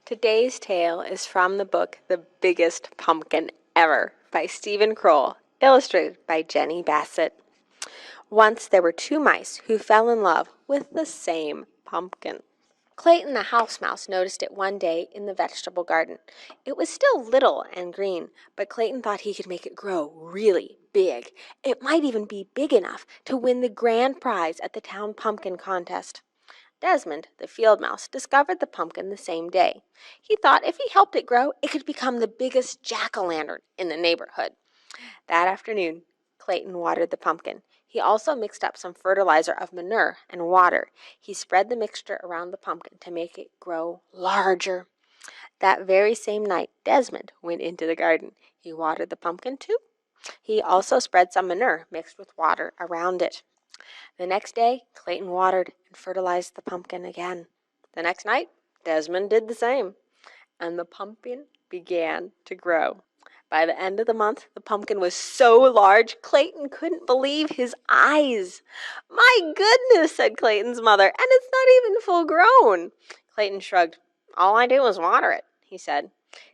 Today's tale is from the book The Biggest Pumpkin Ever by Stephen Kroll, illustrated by Jenny Bassett. Once there were two mice who fell in love with the same pumpkin. Clayton the house mouse noticed it one day in the vegetable garden. It was still little and green, but Clayton thought he could make it grow really big. It might even be big enough to win the grand prize at the town pumpkin contest. Desmond, the field mouse, discovered the pumpkin the same day. He thought if he helped it grow, it could become the biggest jack-o'-lantern in the neighborhood. That afternoon, Clayton watered the pumpkin. He also mixed up some fertilizer of manure and water. He spread the mixture around the pumpkin to make it grow larger. That very same night, Desmond went into the garden. He watered the pumpkin too. He also spread some manure mixed with water around it. The next day, Clayton watered and fertilized the pumpkin again. The next night, Desmond did the same, and the pumpkin began to grow. By the end of the month, the pumpkin was so large, Clayton couldn't believe his eyes. "My goodness," said Clayton's mother, "and it's not even full grown." Clayton shrugged. "All I do is water it," he said.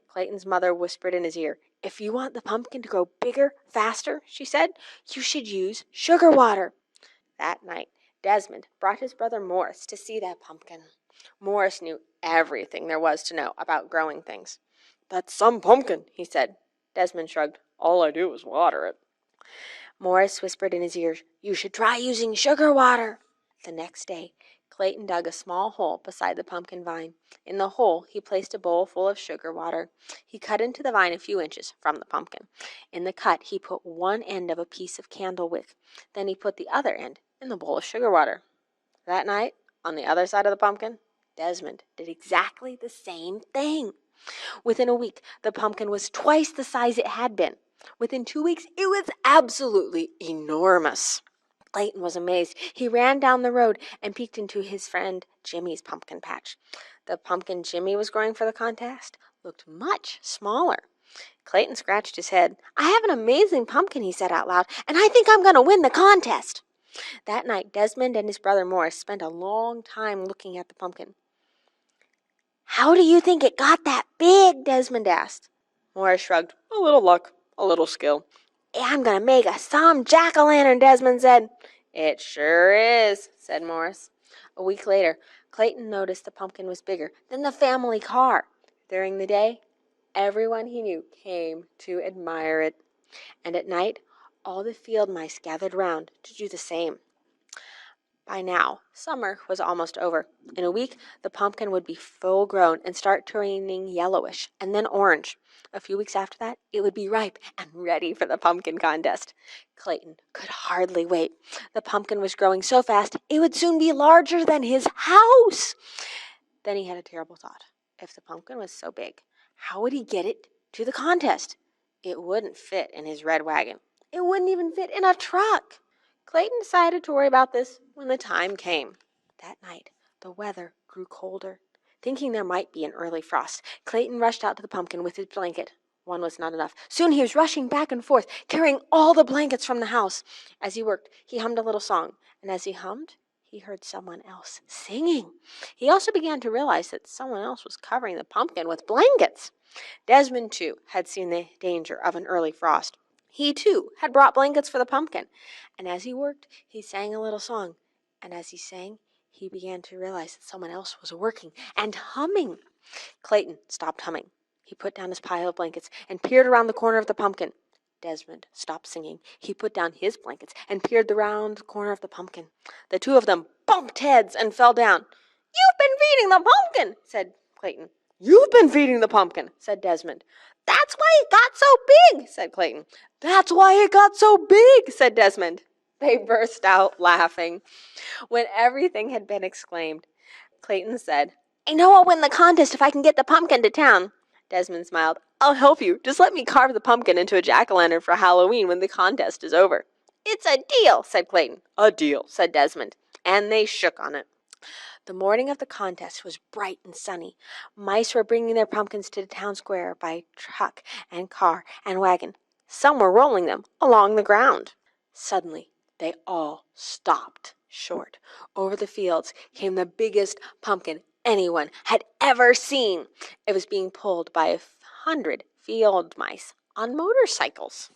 Clayton's mother whispered in his ear. "If you want the pumpkin to grow bigger, faster," she said, "you should use sugar water." That night, Desmond brought his brother Morris to see that pumpkin. Morris knew everything there was to know about growing things. "That's some pumpkin," he said. Desmond shrugged. "All I do is water it." Morris whispered in his ear, "You should try using sugar water." The next day, Clayton dug a small hole beside the pumpkin vine. In the hole, he placed a bowl full of sugar water. He cut into the vine a few inches from the pumpkin. In the cut, he put one end of a piece of candle wick. Then he put the other end in the bowl of sugar water. That night, on the other side of the pumpkin, Desmond did exactly the same thing. Within a week, the pumpkin was twice the size it had been. Within 2 weeks, it was absolutely enormous. Clayton was amazed. He ran down the road and peeked into his friend Jimmy's pumpkin patch. The pumpkin Jimmy was growing for the contest looked much smaller. Clayton scratched his head. "I have an amazing pumpkin," he said out loud, "and I think I'm going to win the contest." That night, Desmond and his brother Morris spent a long time looking at the pumpkin. "How do you think it got that big?" Desmond asked. Morris shrugged. "A little luck, a little skill." "I'm going to make some jack-o'-lantern," Desmond said. "It sure is," said Morris. A week later, Clayton noticed the pumpkin was bigger than the family car. During the day, everyone he knew came to admire it. And at night, all the field mice gathered round to do the same. By now, summer was almost over. In a week, the pumpkin would be full grown and start turning yellowish and then orange. A few weeks after that, it would be ripe and ready for the pumpkin contest. Clayton could hardly wait. The pumpkin was growing so fast, it would soon be larger than his house. Then he had a terrible thought. If the pumpkin was so big, how would he get it to the contest? It wouldn't fit in his red wagon. It wouldn't even fit in a truck. Clayton decided to worry about this when the time came. That night, the weather grew colder. Thinking there might be an early frost, Clayton rushed out to the pumpkin with his blanket. One was not enough. Soon he was rushing back and forth, carrying all the blankets from the house. As he worked, he hummed a little song, and as he hummed, he heard someone else singing. He also began to realize that someone else was covering the pumpkin with blankets. Desmond, too, had seen the danger of an early frost. He, too, had brought blankets for the pumpkin. And as he worked, he sang a little song. And as he sang, he began to realize that someone else was working and humming. Clayton stopped humming. He put down his pile of blankets and peered around the corner of the pumpkin. Desmond stopped singing. He put down his blankets and peered around the corner of the pumpkin. The two of them bumped heads and fell down. "You've been feeding the pumpkin," said Clayton. "You've been feeding the pumpkin," said Desmond. "That's why it got so big," said Clayton. "That's why it got so big," said Desmond. They burst out laughing. When everything had been exclaimed, Clayton said, "I know I'll win the contest if I can get the pumpkin to town." Desmond smiled. "I'll help you. Just let me carve the pumpkin into a jack-o'-lantern for Halloween when the contest is over." "It's a deal," said Clayton. "A deal," said Desmond. And they shook on it. The morning of the contest was bright and sunny. Mice were bringing their pumpkins to the town square by truck and car and wagon. Some were rolling them along the ground. Suddenly, they all stopped short. Over the fields came the biggest pumpkin anyone had ever seen. It was being pulled by 100 field mice on motorcycles.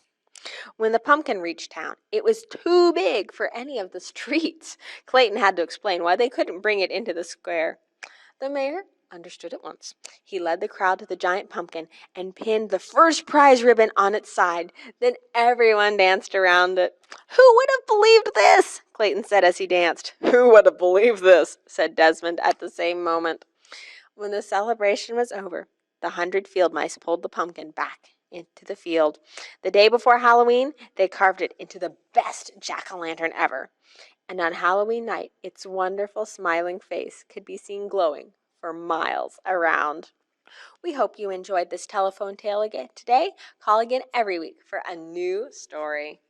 When the pumpkin reached town, it was too big for any of the streets. Clayton had to explain why they couldn't bring it into the square. The mayor understood at once. He led the crowd to the giant pumpkin and pinned the first prize ribbon on its side. Then everyone danced around it. "Who would have believed this?" Clayton said as he danced. "Who would have believed this?" said Desmond at the same moment. When the celebration was over, the 100 field mice pulled the pumpkin back into the field. The day before Halloween, they carved it into the best jack-o'-lantern ever. And on Halloween night, its wonderful smiling face could be seen glowing for miles around. We hope you enjoyed this telephone tale again today. Call again every week for a new story.